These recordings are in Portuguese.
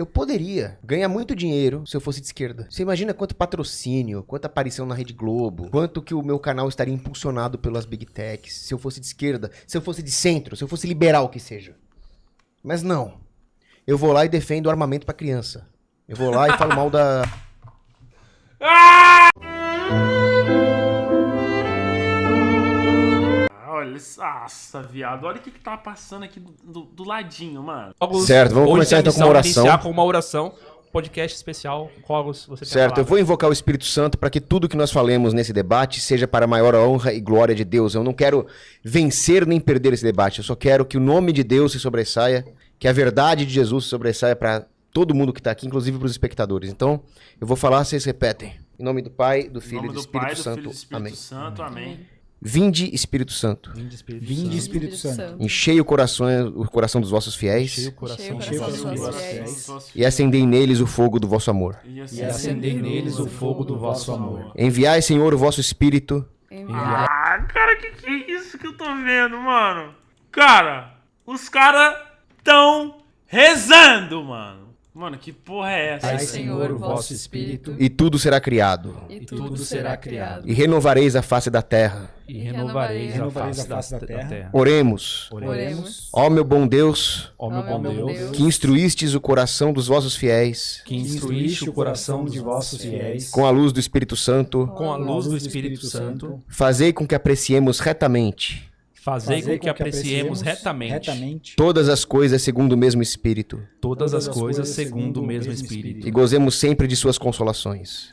poderia ganhar muito dinheiro se eu fosse de esquerda. Você imagina quanto patrocínio, quanta aparição na Rede Globo, quanto que o meu canal estaria impulsionado pelas Big Techs, se eu fosse de esquerda, se eu fosse de centro, se eu fosse liberal que seja. Mas não. Eu vou lá e defendo o armamento pra criança. Eu vou lá e falo mal da... Olha, nossa, viado, olha o que tá passando aqui do ladinho, mano. Certo, vamos começar então com uma oração. Iniciar com uma oração, podcast especial. Rogos, você tem Certo, eu vou invocar o Espírito Santo para que tudo que nós falemos nesse debate seja para a maior honra e glória de Deus. Eu não quero vencer nem perder esse debate, eu só quero que o nome de Deus se sobressaia, que a verdade de Jesus se sobressaia para todo mundo que está aqui, inclusive para os espectadores. Então, eu vou falar, vocês repetem. Em nome do Pai, do Filho e do Espírito Santo. Amém. Amém. Vinde, Espírito Santo. Vinde, Espírito Santo. Enchei o coração dos vossos fiéis. Enchei o coração dos vossos fiéis. E acendei neles o fogo do vosso amor. E acendei neles o fogo do vosso amor. Enviai, Senhor, o vosso Espírito. Ah, cara, que é isso que eu tô vendo, mano? Cara, os caras tão rezando, mano. Mano, que porra é essa? Dai, Senhor, o vosso Espírito. E tudo será criado. E tudo será criado. E renovareis a face da terra. E renovareis a face da terra. Oremos. Oremos. Ó meu bom Deus, Ó meu bom Deus, que instruístes o coração dos vossos fiéis que instruíste o coração de vossos fiéis com a luz do Espírito Santo, com a luz do Espírito Santo, fazei com que apreciemos retamente fazei com que apreciemos retamente todas as coisas segundo o mesmo Espírito todas as coisas segundo o mesmo Espírito e gozemos sempre de suas consolações.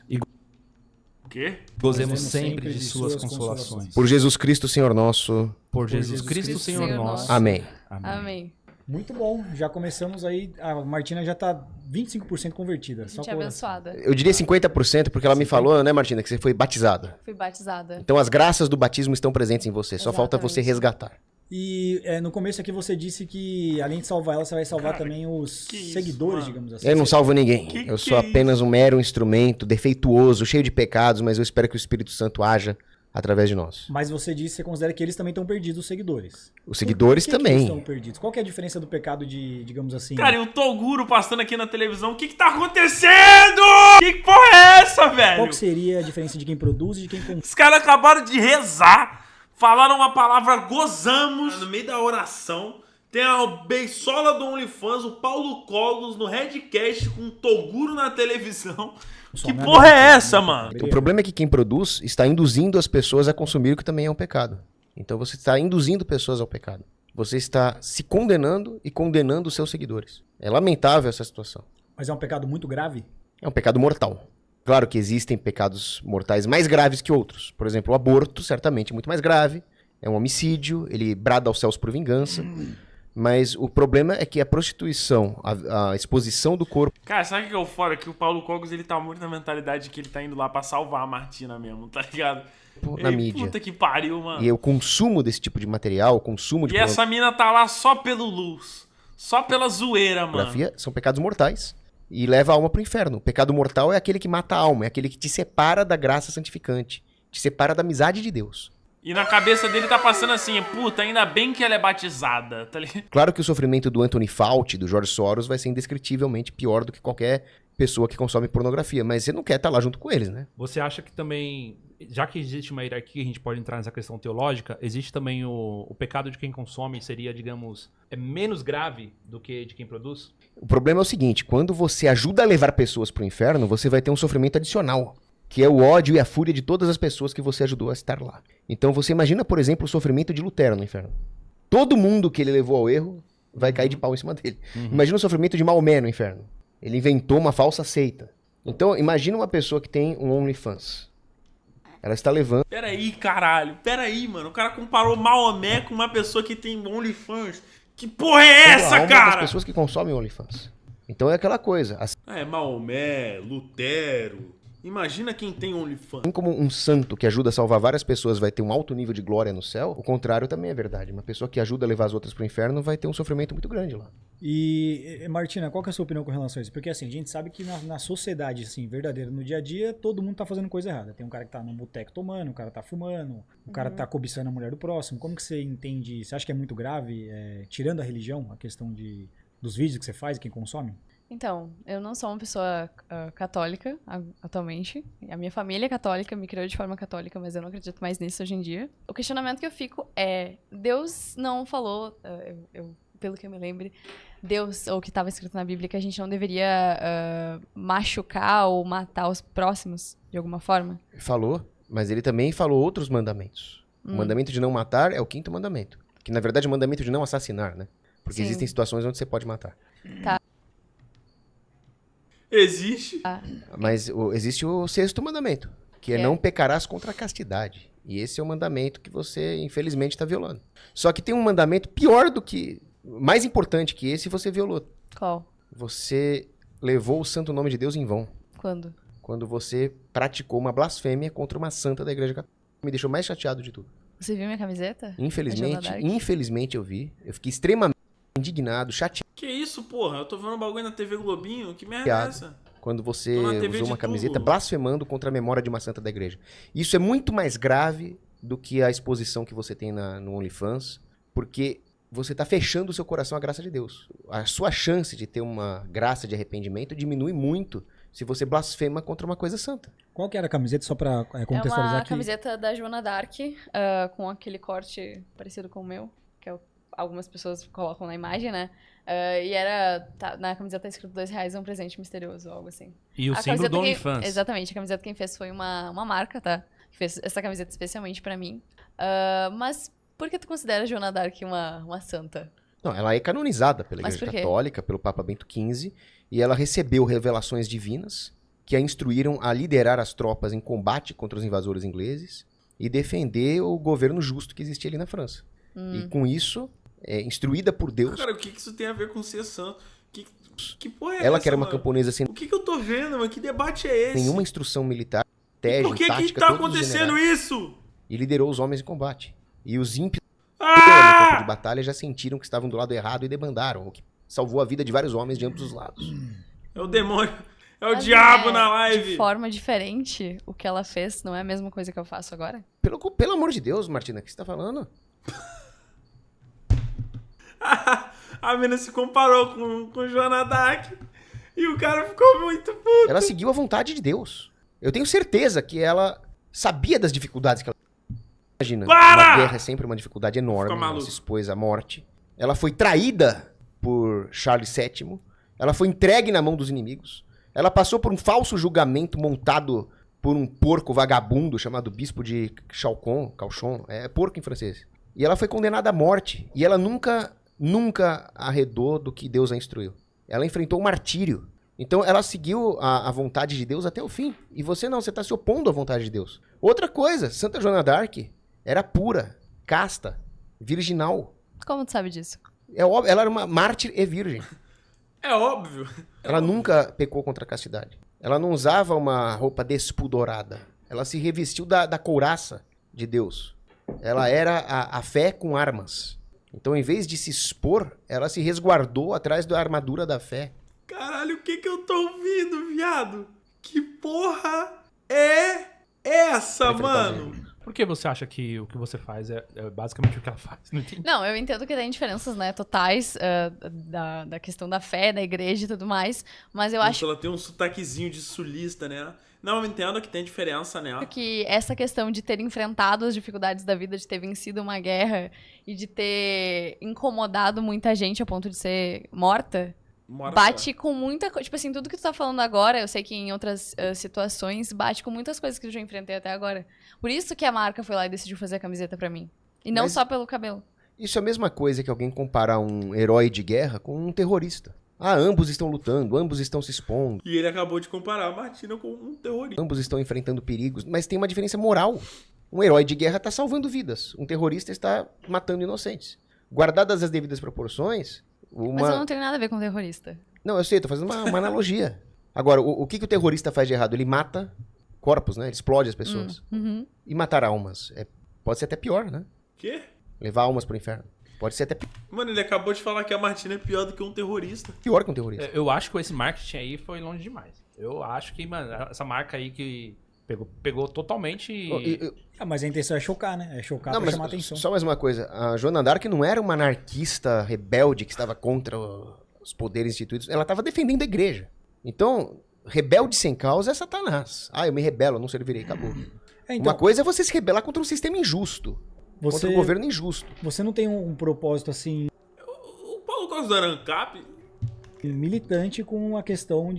O quê? Gozemos sempre de suas consolações. Por Jesus Cristo, Senhor nosso. Por Jesus Cristo, Senhor nosso. Amém. Amém. Muito bom, já começamos aí, a Martina já tá 25% convertida. Gente abençoada. Eu diria 50% porque ela me falou, né, Martina, que você foi batizada. Fui batizada. Então as graças do batismo estão presentes em você, só falta você resgatar. E no começo aqui você disse que além de salvar ela, você vai salvar também os seguidores, mano? digamos assim. Eu não salvo ninguém, eu sou apenas um mero instrumento, defeituoso, cheio de pecados, mas eu espero que o Espírito Santo haja através de nós. Mas você disse, você considera que eles também estão perdidos, os seguidores. Os seguidores Por que também. eles estão perdidos? Qual que é a diferença do pecado de, digamos assim... Cara, e o Toguro passando aqui na televisão, o que tá acontecendo? Que porra é essa, velho? Qual que seria a diferença de quem produz e de quem consome? Os caras acabaram de rezar, falaram uma palavra gozamos no meio da oração. Tem a beisola do OnlyFans, o Paulo Cogos no Redcast com o Toguro na televisão. Que porra é essa, mano? O problema é que quem produz está induzindo as pessoas a consumir o que também é um pecado. Então você está induzindo pessoas ao pecado. Você está se condenando e condenando os seus seguidores. É lamentável essa situação. Mas é um pecado muito grave? É um pecado mortal. Claro que existem pecados mortais mais graves que outros. Por exemplo, o aborto, certamente, é muito mais grave. É um homicídio, ele brada aos céus por vingança. Mas o problema é que a prostituição, a exposição do corpo... Cara, sabe o que é o foda? Que o Paulo Cogos, ele tá muito na mentalidade que ele tá indo lá pra salvar a Martina mesmo, tá ligado? na mídia. Puta que pariu, mano. E o consumo desse tipo de material, o consumo de E essa mina tá lá só pelo luz. Só pela zoeira, mano. pornografia, são pecados mortais. E leva a alma pro inferno. O pecado mortal é aquele que mata a alma, é aquele que te separa da graça santificante. Te separa da amizade de Deus. E na cabeça dele tá passando assim, puta, ainda bem que ela é batizada, tá ligado? Claro que o sofrimento do Anthony Fauci, do George Soros, vai ser indescritivelmente pior do que qualquer pessoa que consome pornografia. Mas você não quer estar lá junto com eles, né? Você acha que também, já que existe uma hierarquia, a gente pode entrar nessa questão teológica, existe também o pecado de quem consome seria, digamos, menos grave do que de quem produz? O problema é o seguinte, quando você ajuda a levar pessoas pro inferno, você vai ter um sofrimento adicional, que é o ódio e a fúria de todas as pessoas que você ajudou a estar lá. Então você imagina, por exemplo, o sofrimento de Lutero no inferno. Todo mundo que ele levou ao erro vai cair de pau em cima dele. Imagina o sofrimento de Maomé no inferno. Ele inventou uma falsa seita. Então imagina uma pessoa que tem um OnlyFans. Ela está levando... Peraí, caralho. Peraí, mano. O cara comparou Maomé com uma pessoa que tem OnlyFans. Que porra é essa, a alma cara? das pessoas que consomem OnlyFans. Então é aquela coisa. Maomé, Lutero... Imagina quem tem OnlyFans. Assim como um santo que ajuda a salvar várias pessoas vai ter um alto nível de glória no céu, o contrário também é verdade. Uma pessoa que ajuda a levar as outras pro inferno vai ter um sofrimento muito grande lá. E, Martina, qual que é a sua opinião com relação a isso? Porque assim, a gente sabe que na sociedade assim, verdadeira, no dia a dia, todo mundo tá fazendo coisa errada. Tem um cara que tá no boteco tomando, um cara tá fumando, o cara tá cobiçando a mulher do próximo. Como que você entende? Você acha que é muito grave, tirando a religião, a questão dos vídeos que você faz e quem consome? Então, eu não sou uma pessoa católica atualmente. A minha família é católica, me criou de forma católica, mas eu não acredito mais nisso hoje em dia. O questionamento que eu fico é, Deus não falou, pelo que eu me lembre, Deus, ou que estava escrito na Bíblia, que a gente não deveria machucar ou matar os próximos, de alguma forma? Falou, mas ele também falou outros mandamentos. O mandamento de não matar é o 5º mandamento. Que, na verdade, é o mandamento de não assassinar, né? Porque Sim. existem situações onde você pode matar. Existe. Mas existe o 6º mandamento, que é Que é? não pecarás contra a castidade. E esse é o mandamento que você, infelizmente, está violando. Só que tem um mandamento pior do que... mais importante que esse, você violou. Qual? Você levou o santo nome de Deus em vão. Quando? Quando você praticou uma blasfêmia contra uma santa da Igreja Católica. Me deixou mais chateado de tudo. Você viu minha camiseta? A Joana Infelizmente, Dark? infelizmente eu vi. Eu fiquei extremamente indignado, chateado. Que isso, porra? Eu tô vendo um bagulho na TV Globinho. Que merda é essa? Quando você Tô na TV usou de uma camiseta tudo. blasfemando contra a memória de uma santa da igreja. Isso é muito mais grave do que a exposição que você tem no OnlyFans, porque você está fechando o seu coração à graça de Deus. A sua chance de ter uma graça de arrependimento diminui muito se você blasfema contra uma coisa santa. Qual que era a camiseta, só pra É contextualizar uma aqui? camiseta da Joana Dark, com aquele corte parecido com o meu, que algumas pessoas colocam na imagem, né? E na camiseta tá escrito R$2 é um presente misterioso, ou algo assim. E o A símbolo camiseta do quem- OnlyFans. Exatamente, a camiseta quem fez foi uma marca, tá? Que fez essa camiseta especialmente pra mim. Mas por que tu considera a Joana Dark uma santa? Não, ela é canonizada pela Mas Igreja por quê? Católica, pelo Papa Bento XV, e ela recebeu revelações divinas que a instruíram a liderar as tropas em combate contra os invasores ingleses e defender o governo justo que existia ali na França. E com isso, instruída por Deus, Cara, o que isso tem a ver com ser santo? Que porra é ela essa, que era uma mano? camponesa sem O que eu tô vendo, mano? Que debate é esse? nenhuma instrução militar, estratégia, Por que tática, tá todos os acontecendo generais, isso? e liderou os homens em combate. E os ímpios no campo de Ah! batalha já sentiram que estavam do lado errado e debandaram, o que salvou a vida de vários homens de ambos os lados. É o demônio. É o Mas diabo não é na live. De forma diferente, o que ela fez não é a mesma coisa que eu faço agora? Pelo amor de Deus, Martina, o que você tá falando? A mina se comparou com Joana Dark e o cara ficou muito puto. Ela seguiu a vontade de Deus. Eu tenho certeza que ela sabia das dificuldades que ela... Imagina, Para! uma guerra é sempre uma dificuldade enorme, Fica ela maluco. se expôs à morte. Ela foi traída por Charles VII, ela foi entregue na mão dos inimigos, ela passou por um falso julgamento montado por um porco vagabundo chamado Bispo de Cauchon, é porco em francês. E ela foi condenada à morte, e ela nunca arredou do que Deus a instruiu. Ela enfrentou o martírio. Então ela seguiu a vontade de Deus até o fim. E você não, você está se opondo à vontade de Deus. Outra coisa, Santa Joana d'Arc era pura, casta, virginal. Como tu sabe disso? É óbvio, ela era uma mártir e virgem. É óbvio. Ela nunca pecou contra a castidade. Ela não usava uma roupa despudorada. Ela se revestiu da couraça de Deus. Ela era a fé com armas. Então, em vez de se expor, ela se resguardou atrás da armadura da fé. Caralho, o que eu tô ouvindo, viado? Que porra é essa, Vai enfrentar os mano? Por que você acha que o que você faz é basicamente o que ela faz? Não entendi. Não, eu entendo que tem diferenças, né, totais da questão da fé, da igreja e tudo mais, mas eu Nossa, acho ela tem um sotaquezinho de sulista, né? Não, eu entendo que tem diferença, né? que essa questão de ter enfrentado as dificuldades da vida, de ter vencido uma guerra e de ter incomodado muita gente a ponto de ser morta, bate com muita coisa. Tipo assim, tudo que tu tá falando agora, eu sei que em outras situações, bate com muitas coisas que eu já enfrentei até agora. Por isso que a marca foi lá e decidiu fazer a camiseta pra mim. E não Mas- só pelo cabelo. Isso é a mesma coisa que alguém comparar um herói de guerra com um terrorista. Ah, ambos estão lutando, ambos estão se expondo, E ele acabou de comparar a Martina com um terrorista. ambos estão enfrentando perigos, mas tem uma diferença moral. Um herói de guerra está salvando vidas, um terrorista está matando inocentes. Guardadas as devidas proporções, Mas eu não tenho nada a ver com terrorista. Não, eu sei, tô fazendo uma analogia. Agora, o que o terrorista faz de errado? Ele mata corpos, né? Ele explode as pessoas. Uhum. E matar almas. Pode ser até pior, né? Quê? Levar almas pro inferno. Pode ser até Mano, ele acabou de falar que a Martina é pior do que um terrorista. pior que um terrorista. Eu acho que esse marketing aí foi longe demais. Eu acho que, mano, essa marca aí que pegou totalmente. Mas a intenção é chocar, né? É chocar Não, pra mas chamar atenção. só mais uma coisa. A Joana d'Arc não era uma anarquista rebelde que estava contra os poderes instituídos, ela estava defendendo a igreja. Então, rebelde sem causa é Satanás. Eu me rebelo, eu não servirei, acabou. Então, Uma coisa é você se rebelar contra um sistema injusto, contra um governo injusto. Você não tem um propósito assim O Paulo Costa do Arancap, militante com a questão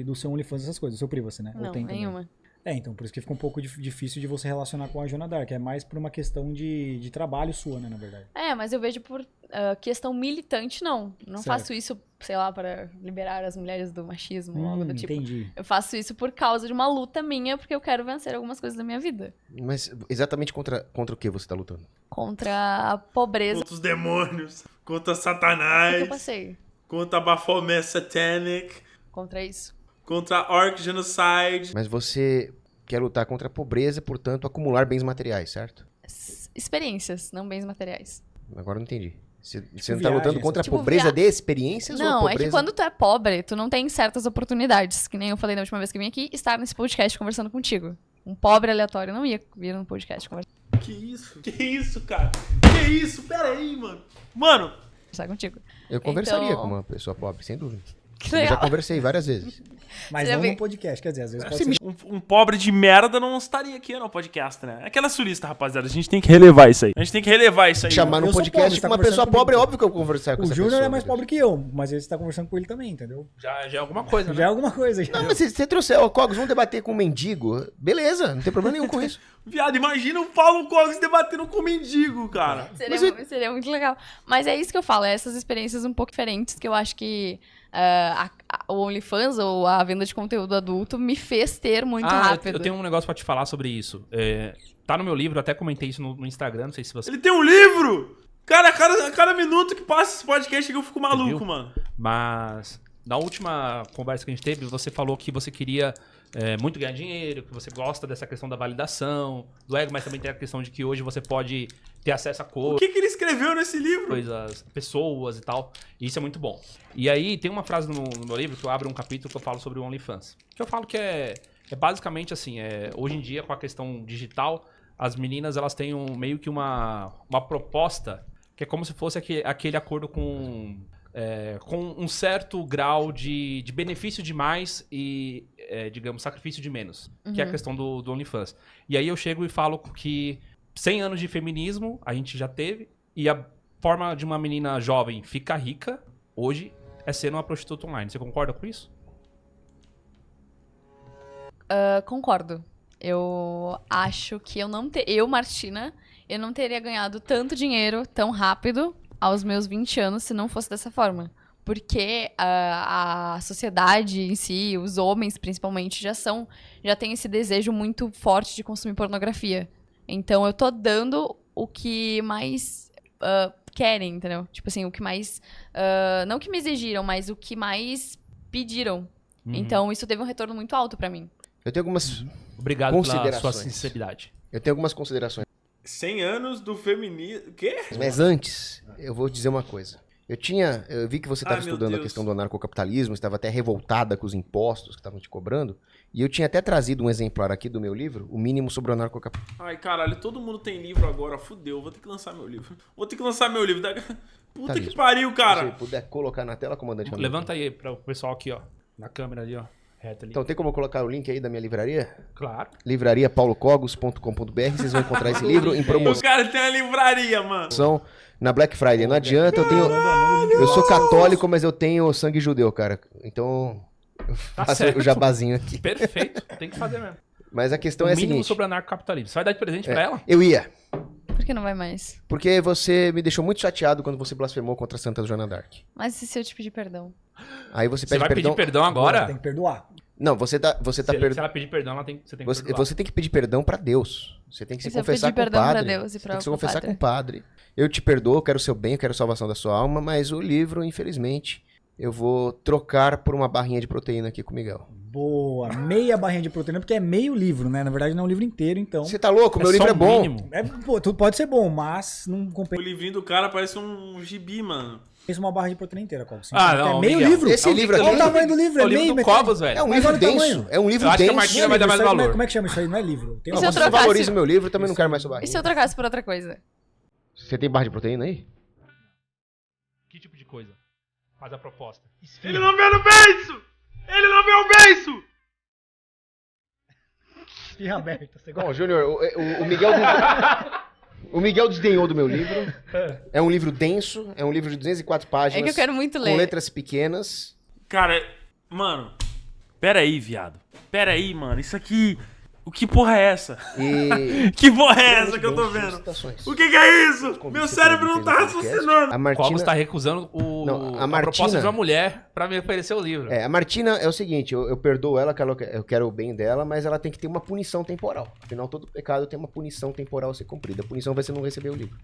do seu OnlyFans, essas coisas, do seu privacy, né? Ou Não, tem também? nenhuma. Então, por isso que fica um pouco difícil de você relacionar com a Joana Dark. É mais por uma questão de trabalho sua, né, na verdade. Mas eu vejo por questão militante, não. Não Certo. faço isso, sei lá, para liberar as mulheres do machismo, algo do tipo. Entendi. Eu faço isso por causa de uma luta minha, porque eu quero vencer algumas coisas da minha vida. Mas exatamente contra o que você está lutando? Contra a pobreza contra os demônios, contra que eu Satanás, passei. contra a Baphomet Satanic, Contra isso. contra a Orc Genocide. Mas você quer lutar contra a pobreza, portanto, acumular bens materiais, certo? Experiências, não bens materiais. Agora eu não entendi. Você não está viagem, lutando contra a tipo, pobreza de experiências ou a Não, pobreza... é que quando tu é pobre, tu não tem certas oportunidades. Que nem eu falei na última vez que eu vim aqui, estar nesse podcast conversando contigo. Um pobre aleatório não ia vir no podcast conversar Que isso, cara? Que isso? Pera aí, mano. Mano, contigo. Eu conversaria Então- com uma pessoa pobre, sem dúvida. Que Eu já legal. conversei várias vezes. Mas Você não vê- no podcast, quer dizer, às vezes pode ser... um pobre de merda não estaria aqui no podcast, né? Aquela sulista, rapaziada. A gente tem que relevar isso aí. A gente tem que relevar isso aí. Chamar Eu no sou podcast pobre, você tá com uma pessoa conversando pobre, é comigo. óbvio que eu vou conversar com O essa Júnior pessoa. é mais meu Deus. pobre que eu, mas ele tá conversando com ele também, entendeu? Já é alguma coisa, Já é né? alguma coisa. Já. Não, mas se você trouxer, Cogos, vamos debater com um mendigo, beleza, não tem problema nenhum com isso. Viado, imagina o Paulo Cogs debatendo com o mendigo, cara. Seria muito legal. Mas é isso que eu falo, é essas experiências um pouco diferentes que eu acho que o OnlyFans ou a venda de conteúdo adulto me fez ter muito rápido. Eu tenho um negócio pra te falar sobre isso. Tá no meu livro, eu até comentei isso no Instagram, não sei se você... Ele tem um livro! Cara, a cada minuto que passa esse podcast eu fico maluco, viu? mano. Mas na última conversa que a gente teve, você falou que você queria muito ganhar dinheiro, que você gosta dessa questão da validação, do ego, mas também tem a questão de que hoje você pode ter acesso a O que ele escreveu nesse livro? coisas, pessoas e tal. E isso é muito bom. E aí tem uma frase no meu livro que eu abro um capítulo que eu falo sobre o OnlyFans. Que eu falo que é basicamente assim, hoje em dia com a questão digital, as meninas elas têm meio que uma proposta que é como se fosse aquele acordo com um certo grau de benefício de mais e, digamos, sacrifício de menos. Que é a questão do OnlyFans. E aí eu chego e falo que 100 anos de feminismo a gente já teve, e a forma de uma menina jovem ficar rica, hoje, é ser uma prostituta online. Você concorda com isso? Concordo. Eu acho que eu, Martina, eu não teria ganhado tanto dinheiro tão rápido aos meus 20 anos se não fosse dessa forma. Porque a sociedade em si, os homens principalmente, já tem esse desejo muito forte de consumir pornografia. Então eu tô dando o que mais querem, entendeu? Tipo assim, o que mais... não o que me exigiram, mas o que mais pediram. Então isso teve um retorno muito alto pra mim. Eu tenho algumas Obrigado pela sua considerações. sinceridade. Eu tenho algumas considerações. 100 anos do feminismo... Quê? Mas antes, eu vou dizer uma coisa. Eu vi que você estava Ai, meu estudando a Deus. questão do anarcocapitalismo, estava até revoltada com os impostos que estavam te cobrando, e eu tinha até trazido um exemplar aqui do meu livro, O Mínimo sobre o Anarcocapitalismo. Ai, caralho, todo mundo tem livro agora, fudeu. Vou ter que lançar meu livro. Puta listo. que pariu, Se cara. você puder colocar na tela, comandante Hamilton. Levanta aí para o pessoal aqui, ó. Na câmera ali, ó. Reto ali. Então tem como colocar o link aí da minha livraria? Claro. livrariapaulocogos.com.br, vocês vão encontrar esse livro em O promoção cara tem uma livraria, mano. na Black Friday. Não adianta, eu sou católico, mas eu tenho sangue judeu, cara. Então eu faço certo. o jabazinho aqui. Perfeito. Tem que fazer mesmo. Mas a questão O é a mínimo seguinte. sobre o anarcocapitalismo. Você vai dar de presente pra ela? Eu ia, Por que não vai mais? porque você me deixou muito chateado quando você blasfemou contra a Santa Joana d'Arc. Mas e se eu te pedir perdão? Aí você Você pede vai perdão. pedir perdão agora? Tem que perdoar. Não, você tá Se ela pedir perdão, você tem que perdoar. Você tem que pedir perdão pra Deus. Você tem que se E se eu confessar pedir com o perdão pra padre. Deus e Você pra tem que se o confessar padre? com o padre. Eu te perdoo, eu quero o seu bem, eu quero a salvação da sua alma, mas o livro, infelizmente, eu vou trocar por uma barrinha de proteína aqui com o Miguel. Boa. Meia barrinha de proteína, porque é meio livro, né? Na verdade, não é um livro inteiro, então. Você tá louco? Meu só livro é um bom. mínimo. Tudo pode ser bom, mas não O compensa livrinho do cara parece um gibi, mano. uma barra de proteína inteira, Cobb. Ah, não, É meio Miguel. livro. Esse livro aqui- Olha o tamanho do livro, É é o livro meio do metade. Cobos, velho. É um Mas livro olha o denso. tamanho. É um livro Eu acho que a denso. Martina vai dar mais Isso aí, valor. Como é que chama isso aí? Não é livro. Tem E uma se eu Você trocasse? valoriza o meu livro, eu também não quero mais sua E barrinha. se eu trocasse por outra coisa? Você tem barra de proteína aí? Que tipo de coisa? Faz a proposta. Ele não veio no beiço! Ele não veio o beiço! Esfirra aberta. Você Bom, gosta? Júnior, o Miguel... O Miguel desdenhou do meu livro. É um livro denso, é um livro de 204 páginas. É que eu quero muito ler. Com letras pequenas. Cara, mano, pera aí, viado. Pera aí, mano, isso aqui... O que porra é essa? E... Que porra é essa que eu tô Denso, vendo? citações. O que é isso? Como Meu você cérebro fez não no tá podcast. raciocinando. A O Martina... Cogos tá recusando Não, a a proposta Martina- de uma mulher pra me oferecer o livro. A Martina é o seguinte, eu perdoo ela, eu quero o bem dela, mas ela tem que ter uma punição temporal. Afinal, todo pecado tem uma punição temporal a ser cumprida. A punição vai ser não receber o livro.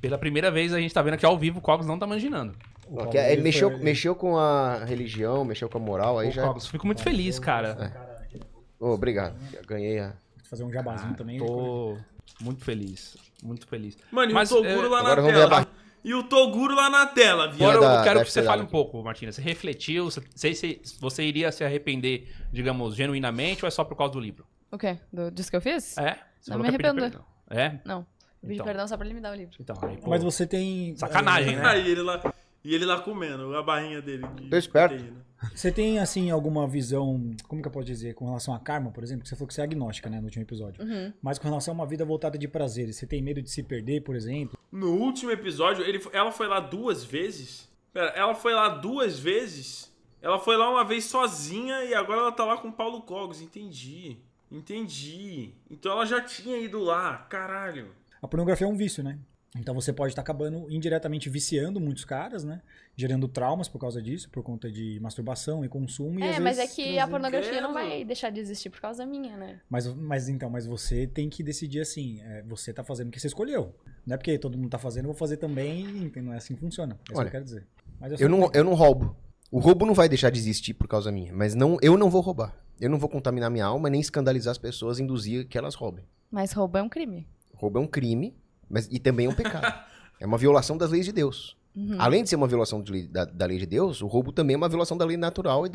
Pela primeira vez a gente tá vendo aqui ao vivo, o Cogos não tá imaginando. O Não, Paulo, que é- ele mexeu com a religião, mexeu com a moral, aí Ô, já... Cogos, fico muito feliz, cara. Cara, Ô, obrigado, ganhei a... fazer um jabazinho também. Tô muito feliz. Muito feliz. Mano, e Mas, o Toguro lá na agora vamos ver a tela. E o Toguro lá na tela, viado. Agora da- eu quero da que você FCA fale um aqui. pouco, Martina. Você refletiu? Você iria se arrepender, digamos, genuinamente ou é só por causa do livro? O quê? Disso que eu fiz? É? Você Não falou me que ia pedir arrependo. perdão. É? Não. Eu pedi Então. perdão só pra ele me dar o livro. Então, aí, pô, Mas você tem. Sacanagem, né? Aí ele lá comendo a barrinha dele. de Tô esperto. proteína. Você tem, assim, alguma visão, como que eu posso dizer, com relação a karma, por exemplo? Que você falou que você é agnóstica, né, no último episódio. Uhum. Mas com relação a uma vida voltada de prazeres, você tem medo de se perder, por exemplo? No último episódio, ela foi lá 2 vezes? Pera, ela foi lá 2 vezes? Ela foi lá uma vez sozinha e agora ela tá lá com o Paulo Cogos. Entendi. Então ela já tinha ido lá. Caralho. A pornografia é um vício, né? Então você pode estar acabando indiretamente viciando muitos caras, né? Gerando traumas por causa disso, por conta de masturbação e consumo. E às Mas é vezes que a trazer- pornografia não Credo. vai deixar de existir por causa minha, né? Mas você tem que decidir assim, você tá fazendo o que você escolheu. Não é porque todo mundo tá fazendo, eu vou fazer também, e não é assim que funciona. É isso que Olha, eu quero dizer. Mas Eu não roubo. O roubo não vai deixar de existir por causa minha, mas eu não vou roubar. Eu não vou contaminar minha alma, nem escandalizar as pessoas, induzir que elas roubem. Mas roubo é um crime. Roubo é um crime, e também é um pecado. É uma violação das leis de Deus. Além de ser uma violação da lei de Deus, o roubo também é uma violação da lei natural e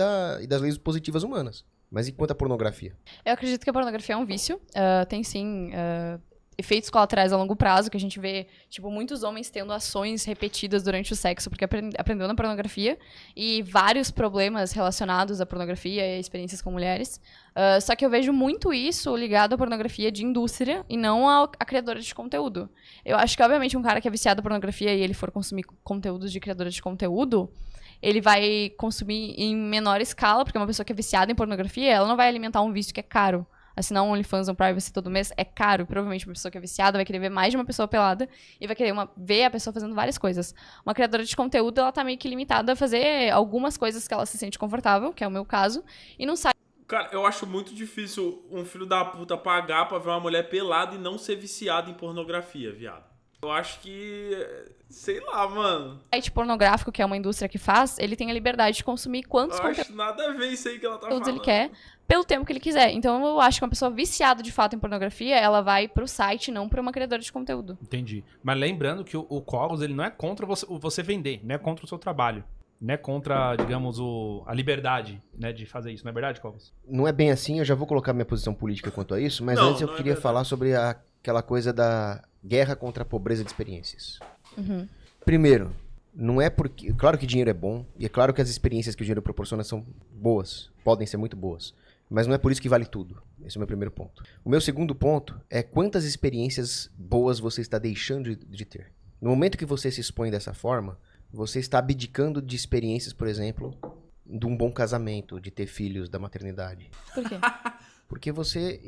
das leis positivas humanas. Mas e quanto à pornografia? Eu acredito que a pornografia é um vício. Tem sim efeitos colaterais a longo prazo, que a gente vê, tipo, muitos homens tendo ações repetidas durante o sexo porque aprendeu na pornografia, e vários problemas relacionados à pornografia e experiências com mulheres. Só que eu vejo muito isso ligado à pornografia de indústria e não a criadora de conteúdo. Eu acho que, obviamente, um cara que é viciado em pornografia e ele for consumir conteúdos de criadora de conteúdo, ele vai consumir em menor escala, porque uma pessoa que é viciada em pornografia, ela não vai alimentar um vício que é caro. Assinar um OnlyFans, um Privacy todo mês é caro. Provavelmente uma pessoa que é viciada vai querer ver mais de uma pessoa pelada e vai querer ver a pessoa fazendo várias coisas. Uma criadora de conteúdo, ela tá meio que limitada a fazer algumas coisas que ela se sente confortável, que é o meu caso, e não sai Cara, eu acho muito difícil um filho da puta pagar pra ver uma mulher pelada e não ser viciado em pornografia, viado. Eu acho que... Sei lá, mano. site pornográfico, que é uma indústria que faz, ele tem a liberdade de consumir quantos Eu acho nada a ver isso aí que ela tá conteúdos falando. ele quer, pelo tempo que ele quiser. Então eu acho que uma pessoa viciada de fato em pornografia, ela vai pro site, não pra uma criadora de conteúdo. Entendi. Mas lembrando que o Cogos, ele não é contra você vender, não é contra o seu trabalho. Não é contra, digamos, a liberdade, né, de fazer isso. Não é verdade, Cogos? Não é bem assim, eu já vou colocar minha posição política quanto a isso, mas Não, antes eu não é queria verdade. falar sobre aquela coisa da guerra contra a pobreza de experiências. Uhum. Primeiro, não é porque... Claro que dinheiro é bom, e é claro que as experiências que o dinheiro proporciona são boas, podem ser muito boas, mas não é por isso que vale tudo. Esse é o meu primeiro ponto. O meu segundo ponto é quantas experiências boas você está deixando de ter. No momento que você se expõe dessa forma, você está abdicando de experiências, por exemplo, de um bom casamento, de ter filhos, da maternidade. Por quê? Porque você,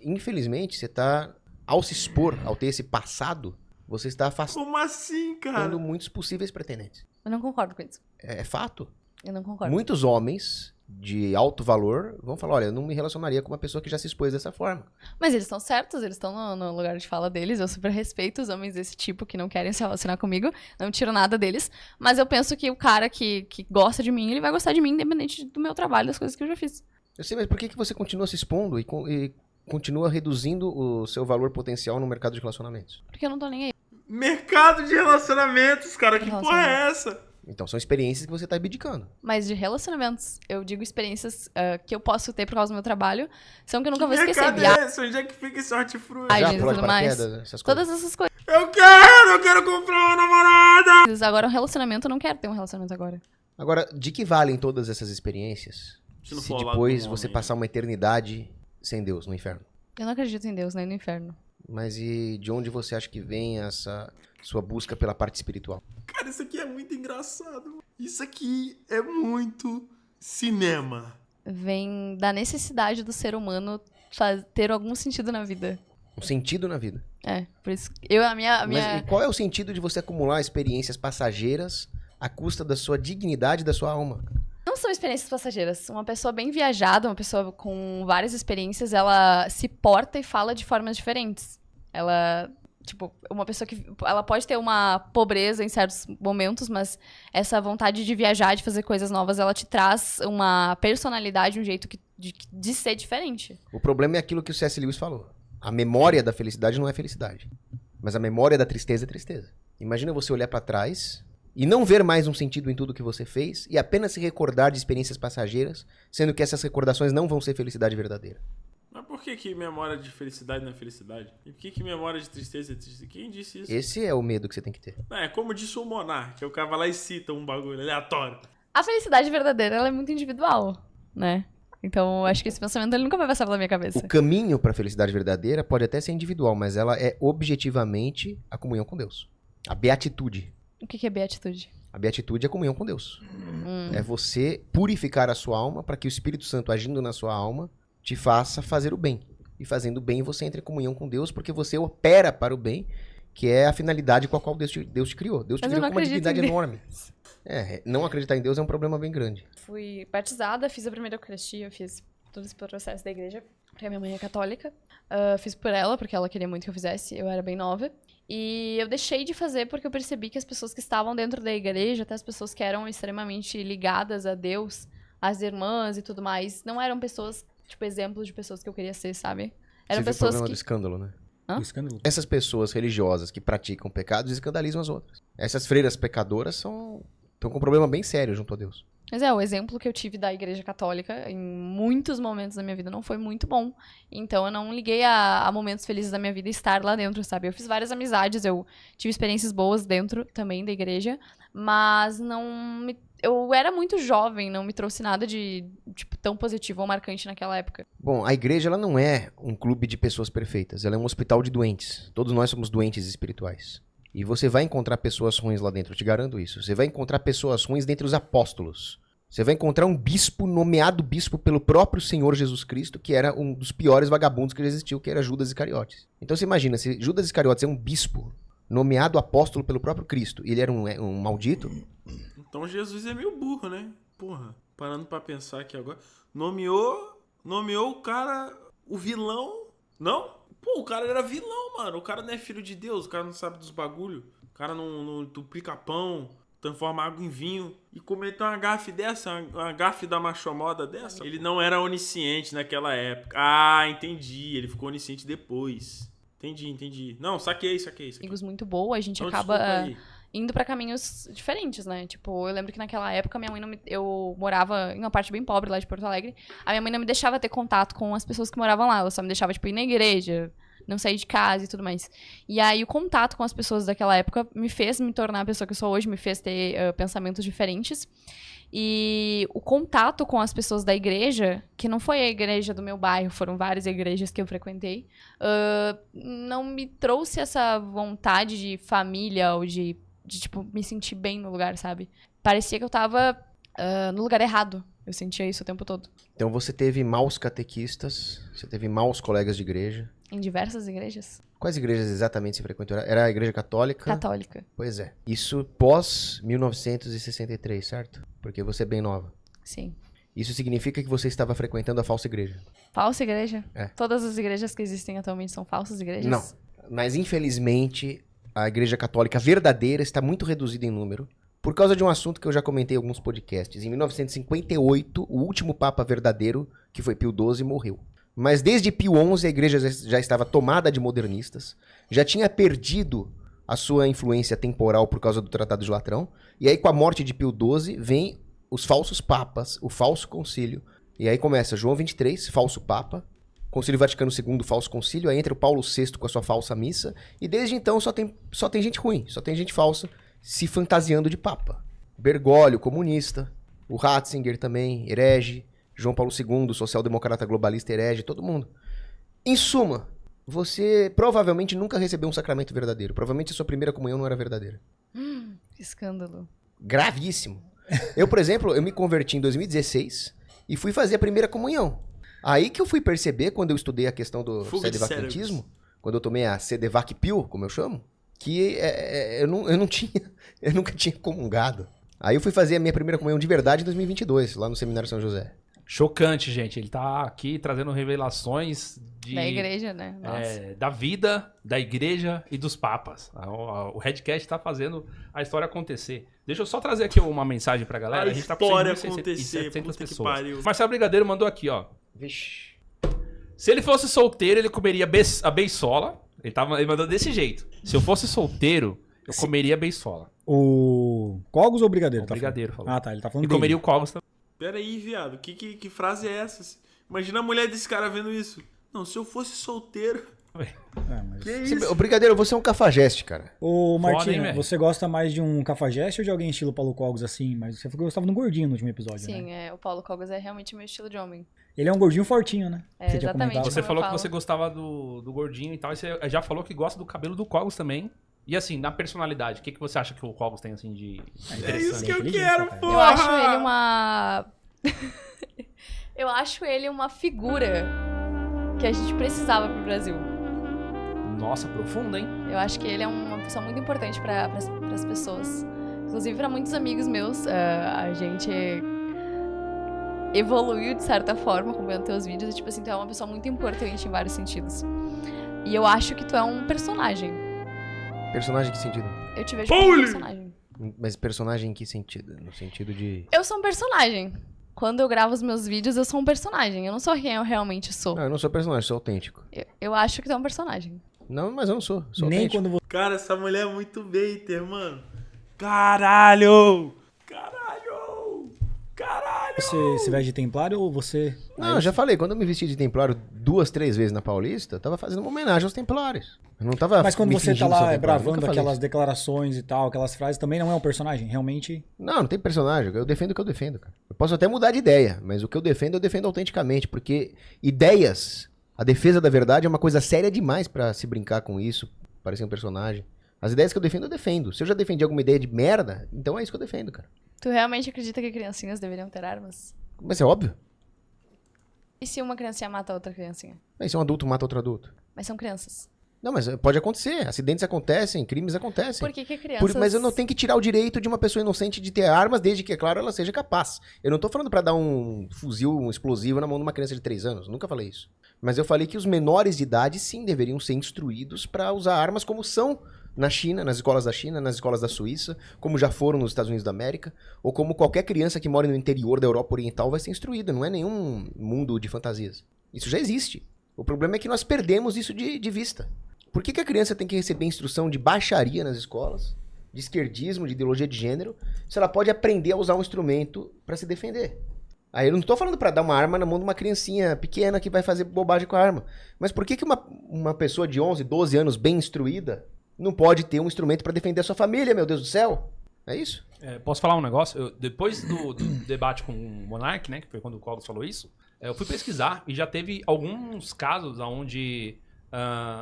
infelizmente, você está, ao se expor, ao ter esse passado, você está afastando Como assim, cara? muitos possíveis pretendentes. Eu não concordo com isso. É fato. Eu não concordo. Muitos homens de alto valor vão falar, olha, eu não me relacionaria com uma pessoa que já se expôs dessa forma. Mas eles estão certos, eles estão no lugar de fala deles. Eu super respeito os homens desse tipo que não querem se relacionar comigo. Não tiro nada deles. Mas eu penso que o cara que gosta de mim, ele vai gostar de mim independente do meu trabalho, das coisas que eu já fiz. Eu sei, mas por que você continua se expondo e continua reduzindo o seu valor potencial no mercado de relacionamentos? Porque eu não tô nem aí. Mercado de relacionamentos, cara. Que porra é essa? Então, são experiências que você está abdicando. Mas de relacionamentos, eu digo experiências que eu posso ter por causa do meu trabalho, são que eu nunca vou esquecer. Mercado é esse? Onde é que fica esse hortifruti? Ai, Já gente, pular de tudo mais. paraquedas, essas coisas. Todas essas coisas. Eu quero comprar uma namorada! Agora um relacionamento, eu não quero ter um relacionamento agora. Agora, de que valem todas essas experiências Se não se for ao lado depois de um você homem, passar uma eternidade sem Deus no inferno? Eu não acredito em Deus, nem no inferno. Mas e de onde você acha que vem essa sua busca pela parte espiritual? Cara, isso aqui é muito engraçado. Isso aqui é muito cinema. Vem da necessidade do ser humano ter algum sentido na vida. Um sentido na vida. É, por isso que a minha... Mas e qual é o sentido de você acumular experiências passageiras à custa da sua dignidade e da sua alma? Não são experiências passageiras. Uma pessoa bem viajada, uma pessoa com várias experiências, ela se porta e fala de formas diferentes. Ela, tipo, uma pessoa que... Ela pode ter uma pobreza em certos momentos, mas essa vontade de viajar, de fazer coisas novas, ela te traz uma personalidade, um jeito de ser diferente. O problema é aquilo que o C.S. Lewis falou. A memória da felicidade não é felicidade. Mas a memória da tristeza é tristeza. Imagina você olhar pra trás e não ver mais um sentido em tudo que você fez e apenas se recordar de experiências passageiras, sendo que essas recordações não vão ser felicidade verdadeira. Mas por que memória de felicidade não é felicidade? E por que memória de tristeza é tristeza? Quem disse isso? Esse é o medo que você tem que ter. É como disse o Monark, que o cara vai lá e cita um bagulho aleatório. A felicidade verdadeira, ela é muito individual, né? Então, eu acho que esse pensamento ele nunca vai passar pela minha cabeça. O caminho para a felicidade verdadeira pode até ser individual, mas ela é objetivamente a comunhão com Deus. A beatitude. O que é beatitude? A beatitude é a comunhão com Deus. É você purificar a sua alma para que o Espírito Santo, agindo na sua alma, te faça fazer o bem. E fazendo o bem, você entra em comunhão com Deus, porque você opera para o bem, que é a finalidade com a qual Deus te criou. Deus te Mas eu criou não com uma acredito dignidade em enorme. Não acreditar em Deus é um problema bem grande. Fui batizada, fiz a primeira Eucaristia, fiz todo esse processo da igreja, porque a minha mãe é católica. Fiz por ela, porque ela queria muito que eu fizesse, eu era bem nova. E eu deixei de fazer porque eu percebi que as pessoas que estavam dentro da igreja, até as pessoas que eram extremamente ligadas a Deus, as irmãs e tudo mais, não eram pessoas, tipo, exemplos de pessoas que eu queria ser, sabe? Eram Você viu o pessoas problema que... do escândalo, né? Hã? O escândalo. Essas pessoas religiosas que praticam pecados escandalizam as outras. Essas freiras pecadoras estão com um problema bem sério junto a Deus. Mas o exemplo que eu tive da igreja católica, em muitos momentos da minha vida, não foi muito bom. Então, eu não liguei a momentos felizes da minha vida estar lá dentro, sabe? Eu fiz várias amizades, eu tive experiências boas dentro também da igreja, mas eu era muito jovem, não me trouxe nada de, tipo, tão positivo ou marcante naquela época. Bom, a igreja ela não é um clube de pessoas perfeitas, ela é um hospital de doentes. Todos nós somos doentes espirituais. E você vai encontrar pessoas ruins lá dentro, eu te garanto isso. Você vai encontrar pessoas ruins dentre os apóstolos. Você vai encontrar um bispo, nomeado bispo pelo próprio Senhor Jesus Cristo, que era um dos piores vagabundos que já existiu, que era Judas Iscariotes. Então você imagina, se Judas Iscariotes é um bispo, nomeado apóstolo pelo próprio Cristo, e ele era um maldito... Então Jesus é meio burro, né? Porra, parando pra pensar aqui agora. Nomeou o cara, o vilão. Não? Pô, o cara era vilão, mano. O cara não é filho de Deus, o cara não sabe dos bagulho. O cara não duplica pão, transforma água em vinho. E cometeu uma gafe dessa, uma gafe da machomoda dessa. Ele não era onisciente naquela época. Ah, entendi. Ele ficou onisciente depois. Entendi. Não, saquei. Amigos muito boa, a gente Então, acaba desculpa aí. indo pra caminhos diferentes, né? Tipo, eu lembro que naquela época minha mãe eu morava em uma parte bem pobre lá de Porto Alegre. A minha mãe não me deixava ter contato com as pessoas que moravam lá. Ela só me deixava, tipo, ir na igreja, não sair de casa e tudo mais. E aí o contato com as pessoas daquela época me fez me tornar a pessoa que eu sou hoje, me fez ter pensamentos diferentes. E o contato com as pessoas da igreja, que não foi a igreja do meu bairro, foram várias igrejas que eu frequentei, não me trouxe essa vontade de família ou de tipo, me sentir bem no lugar, sabe? Parecia que eu tava no lugar errado. Eu sentia isso o tempo todo. Então você teve maus catequistas, você teve maus colegas de igreja. Em diversas igrejas. Quais igrejas exatamente você frequentou? Era a igreja católica? Católica. Pois é. Isso pós 1963, certo? Porque você é bem nova. Sim. Isso significa que você estava frequentando a falsa igreja. Falsa igreja? É. Todas as igrejas que existem atualmente são falsas igrejas? Não. Mas infelizmente a igreja católica verdadeira está muito reduzida em número. Por causa de um assunto que eu já comentei em alguns podcasts. Em 1958, o último papa verdadeiro, que foi Pio XII, morreu. Mas desde Pio XI a igreja já estava tomada de modernistas, já tinha perdido a sua influência temporal por causa do Tratado de Latrão, e aí com a morte de Pio XII vem os falsos papas, o falso concílio, e aí começa João 23, falso papa, Concílio Vaticano II, falso concílio, aí entra o Paulo VI com a sua falsa missa, e desde então só tem gente ruim, só tem gente falsa se fantasiando de papa. Bergoglio, comunista, o Ratzinger também, herege, João Paulo II, social-democrata globalista, herege, todo mundo. Em suma, você provavelmente nunca recebeu um sacramento verdadeiro, provavelmente a sua primeira comunhão não era verdadeira. Que escândalo. Gravíssimo. Eu, por exemplo, eu me converti em 2016 e fui fazer a primeira comunhão. Aí que eu fui perceber, quando eu estudei a questão do Fuga de sedevacantismo, quando eu tomei a Sedevac Pil, como eu chamo, que eu nunca tinha comungado. Aí eu fui fazer a minha primeira comunhão de verdade em 2022, lá no Seminário São José. Chocante, gente. Ele tá aqui trazendo revelações Da igreja, né? Nossa. da vida, da igreja e dos papas. O Redcast tá fazendo a história acontecer. Deixa eu só trazer aqui uma mensagem pra galera. A gente tá história com acontecer, 700 puta que pessoas. pariu. Marcelo Brigadeiro mandou aqui, ó. Vixe. Se ele fosse solteiro, ele comeria a beisola. Ele mandou desse jeito. Se eu fosse solteiro, eu comeria a beisola. O Cogos ou o Brigadeiro? O Brigadeiro falando? falou. Ah, tá. Ele tá falando E dele. comeria o Cogos também. Pera aí, viado. Que frase é essa? Imagina a mulher desse cara vendo isso. Não, se eu fosse solteiro... Mas... Que isso? O Brigadeiro, você é um cafajeste, cara. Ô, Foda, Martina, hein, velho? você gosta mais de um cafajeste ou de alguém estilo Paulo Cogos assim? Mas você falou que gostava de um gordinho no último episódio, Sim, né? o Paulo Cogos é realmente meu estilo de homem. Ele é um gordinho fortinho, né? É, Você tinha exatamente. comentado. Você Como eu falou que falo. você gostava do gordinho e tal, e você já falou que gosta do cabelo do Cogos também. E assim, na personalidade, o que você acha que o Cogos tem assim de É interessante? isso que eu inteligente, quero, cara. porra! Eu acho ele uma... Eu acho ele uma figura que a gente precisava pro Brasil. Nossa, profunda, hein? Eu acho que ele é uma pessoa muito importante para as pessoas. Inclusive, para muitos amigos meus, a gente evoluiu de certa forma acompanhando teus vídeos. E, tipo assim, tu é uma pessoa muito importante em vários sentidos. E eu acho que tu é um personagem. Personagem em que sentido? Eu te vejo como um personagem. Mas personagem em que sentido? No sentido de... Eu sou um personagem. Quando eu gravo os meus vídeos, eu sou um personagem. Eu não sou quem eu realmente sou. Não, eu não sou personagem, sou autêntico. Eu acho que tu é um personagem. Não, mas eu não sou. Sou Nem autêntico. quando você... Cara, essa mulher é muito baiter, mano. Caralho! Caralho! Caralho! Você se veste de templário ou você... Não, eu já falei, quando eu me vesti de templário 2, 3 vezes na Paulista, eu tava fazendo uma homenagem aos templários. Eu não tava Mas quando me você tá fingindo ser lá templário, bravando nunca falei aquelas isso. declarações e tal, aquelas frases, também não é um personagem? Realmente... Não, não tem personagem. Eu defendo o que eu defendo, cara. Eu posso até mudar de ideia, mas o que eu defendo autenticamente, porque ideias, a defesa da verdade é uma coisa séria demais pra se brincar com isso, parecer um personagem. As ideias que eu defendo. Se eu já defendi alguma ideia de merda, então é isso que eu defendo, cara. Tu realmente acredita que criancinhas deveriam ter armas? Mas é óbvio. E se uma criancinha mata outra criancinha? Mas se um adulto mata outro adulto. Mas são crianças. Não, mas pode acontecer. Acidentes acontecem, crimes acontecem. Por que crianças... Mas eu não tenho que tirar o direito de uma pessoa inocente de ter armas, desde que, é claro, ela seja capaz. Eu não tô falando pra dar um fuzil, um explosivo na mão de uma criança de 3 anos. Nunca falei isso. Mas eu falei que os menores de idade, sim, deveriam ser instruídos pra usar armas como são na China, nas escolas da China, nas escolas da Suíça, como já foram nos Estados Unidos da América, ou como qualquer criança que mora no interior da Europa Oriental vai ser instruída. Não é nenhum mundo de fantasias. Isso já existe. O problema é que nós perdemos isso de vista. Por que a criança tem que receber instrução de baixaria nas escolas, de esquerdismo, de ideologia de gênero, se ela pode aprender a usar um instrumento pra se defender? Aí eu não tô falando pra dar uma arma na mão de uma criancinha pequena que vai fazer bobagem com a arma. Mas por que uma pessoa de 11, 12 anos bem instruída não pode ter um instrumento pra defender a sua família, meu Deus do céu? É isso? Posso falar um negócio? Depois do debate com o Monark, né, que foi quando o Cogos falou isso, eu fui pesquisar e já teve alguns casos onde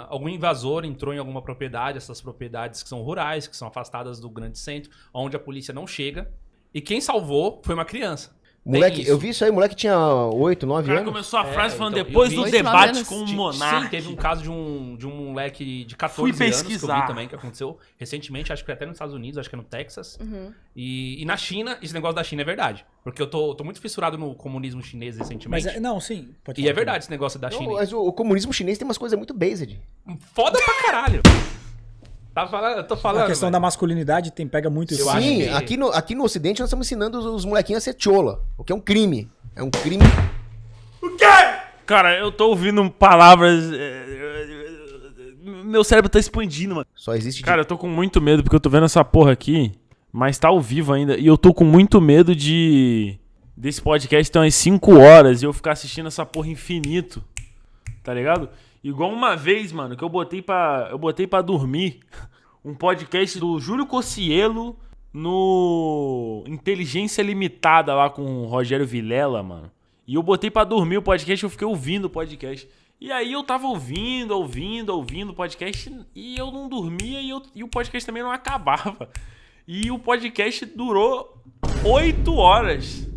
algum invasor entrou em alguma propriedade, essas propriedades que são rurais, que são afastadas do grande centro, onde a polícia não chega, e quem salvou foi uma criança. Moleque, eu vi isso aí, moleque tinha 8, 9 O cara anos. começou a frase falando então, depois eu do vi- debate 8, 9 com o anos. Monark. Sim, teve um caso de um moleque de 14 Fui anos que eu pesquisar. vi também, que aconteceu recentemente, acho que foi até nos Estados Unidos, acho que é no Texas. Uhum. E na China, esse negócio da China é verdade. Porque eu tô muito fissurado no comunismo chinês recentemente. Mas, não, sim. Pode E falar. é verdade esse negócio da Não, China. mas o comunismo chinês tem umas coisas muito based. Foda pra caralho. Eu tô falando. A questão velho. da masculinidade pega muito isso. Eu acho Sim, que- aqui no Ocidente nós estamos ensinando os molequinhos a ser chola, o que é um crime. É um crime. O quê? Cara, eu tô ouvindo palavras... Meu cérebro tá expandindo, mano. Só existe... Cara, eu tô com muito medo porque eu tô vendo essa porra aqui, mas tá ao vivo ainda. E eu tô com muito medo desse podcast ter umas 5 horas e eu ficar assistindo essa porra infinito. tá ligado? Igual uma vez, mano, que eu botei pra dormir um podcast do Júlio Cocielo no Inteligência Limitada lá com o Rogério Vilela, mano. E eu botei pra dormir o podcast, eu fiquei ouvindo o podcast. E aí eu tava ouvindo o podcast e eu não dormia e o podcast também não acabava. E o podcast durou 8 horas.